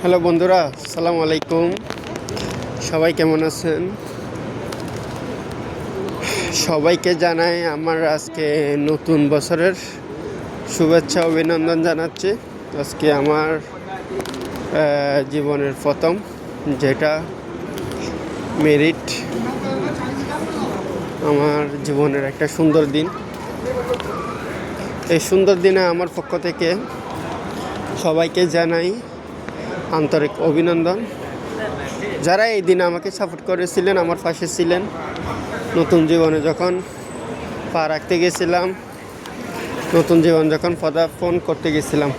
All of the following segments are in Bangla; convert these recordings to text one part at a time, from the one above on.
হ্যালো বন্ধুরা, আসসালামু আলাইকুম। সবাই কেমন আছেন? সবাইকে জানাই আমার আজকে নতুন বছরের শুভেচ্ছা অভিনন্দন জানাচ্ছি। আজকে আমার জীবনের প্রথম, যেটা মেরিট, আমার জীবনের একটা সুন্দর দিন। এই সুন্দর দিনে আমার পক্ষ থেকে সবাইকে জানাই আন্তরিক অভিনন্দন। যারা এই দিনে আমাকে সাপোর্ট করেছিলেন, আমার পাশে ছিলেন, নতুন জীবনে যখন পা রাখতে গেছিলাম, নতুন জীবন যখন পদার্পণ করতে গেছিলাম,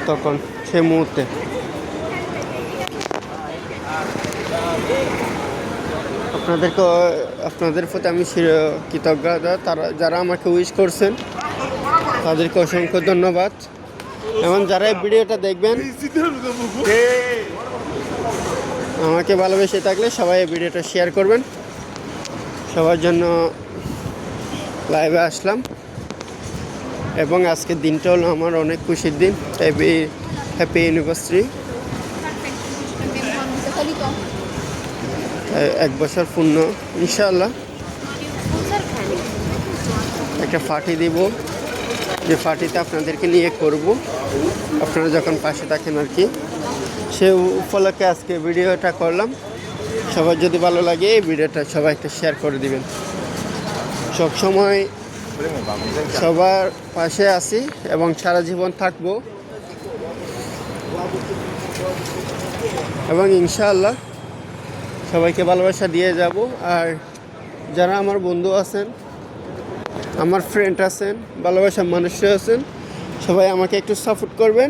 তখন সে মুহূর্তে আপনাদের প্রতি আমি কৃতজ্ঞতা। যারা আমাকে উইশ করছেন তাদেরকে অসংখ্য ধন্যবাদ। এবং যারা এই ভিডিওটা দেখবেন, আমাকে ভালোবেসে থাকলে সবাই এই ভিডিওটা শেয়ার করবেন। সবার জন্য লাইভে আসলাম এবং আজকের দিনটা হলো আমার অনেক খুশির দিন। Happy university. 1 বছর পূর্ণ, ইনশাআল্লাহ। একটা পার্টি দিব, যে পার্টিতে আপনাদেরকে নিয়ে করব, আপনারা যখন পাশে থাকেন আর কি। সে উপলক্ষে আজকে ভিডিওটা করলাম। সবার যদি ভালো লাগে এই ভিডিওটা সবাইকে শেয়ার করে দিবেন। সবসময় সবার পাশে আছি এবং সারা জীবন থাকবো, এবং ইনশাআল্লাহ সবাইকে ভালোবাসা দিয়ে যাব। আর যারা আমার বন্ধু আছেন, আমার ফ্রেন্ড আছেন, ভালোবাসার মানুষরা আছেন, সবাই আমাকে একটু সাপোর্ট করবেন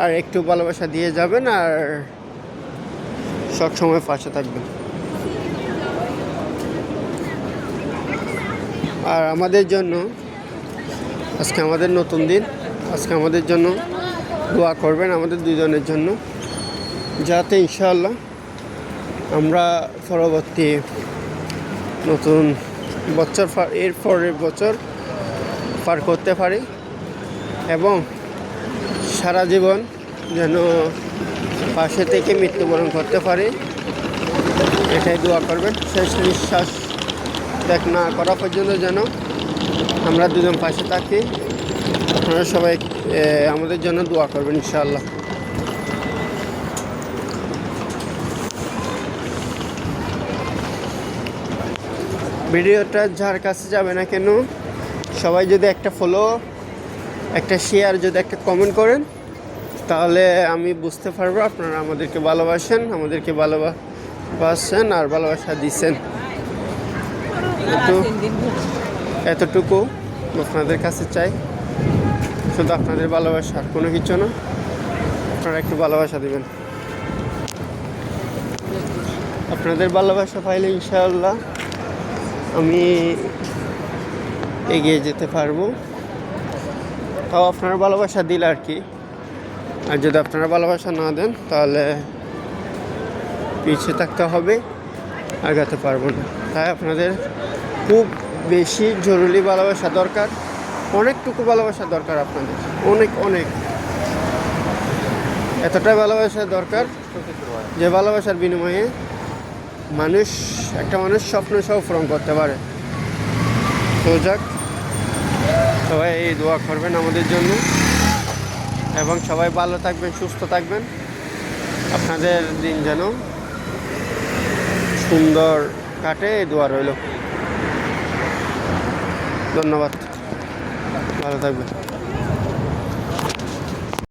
আর একটু ভালোবাসা দিয়ে যাবেন, আর সব সময় পাশে থাকবেন। আর আমাদের জন্য আজকে আমাদের নতুন দিন, আজকে আমাদের জন্য দোয়া করবেন, আমাদের দুজনের জন্য, যাতে ইনশাআল্লাহ আমরা পরবর্তী নতুন বছর এর পরের বছর পার করতে পারি এবং সারা জীবন যেন পাশে থেকে মৃত্যুবরণ করতে পারি, এটাই দোয়া করবেন। শেষ নিঃশ্বাস ত্যাগ না করা পর্যন্ত যেন আমরা দুজন পাশে থাকি। আপনারা সবাই আমাদের জন্য দোয়া করবেন ইনশাআল্লাহ। ভিডিওটা যার কাছে যাবে না কেন, সবাই যদি একটা ফলো, একটা শেয়ার, যদি একটা কমেন্ট করেন, তাহলে আমি বুঝতে পারবো আপনারা আমাদেরকে ভালোবাসেন, আমাদেরকে ভালোবাসেন আর ভালোবাসা দিচ্ছেন। এতটুকু আপনাদের কাছে চাই, শুধু আপনাদের ভালোবাসা, আর কোনো কিছু না। আপনারা একটু ভালোবাসা দিবেন। আপনাদের ভালোবাসা পাইলে ইনশাআল্লাহ আমি এগিয়ে যেতে পারবো। তাও আপনারা ভালোবাসা দিলে আর কি। আর যদি আপনারা ভালোবাসা না দেন, তাহলে পিছিয়ে থাকতে হবে, আগাতে পারবো না। তাই আপনাদের খুব বেশি জরুরি ভালোবাসা দরকার, অনেকটুকু ভালোবাসা দরকার আপনাদের, অনেক এতটাই ভালোবাসা দরকার যে ভালোবাসার বিনিময়ে একটা মানুষ স্বপ্ন সহ পূরণ করতে পারে। তো যাক, সবাই এই দোয়া করবেন আমাদের জন্য এবং সবাই ভালো থাকবেন, সুস্থ থাকবেন। আপনাদের দিন যেন সুন্দর কাটে, এই দোয়া রইল। ধন্যবাদ, ভালো থাকবেন।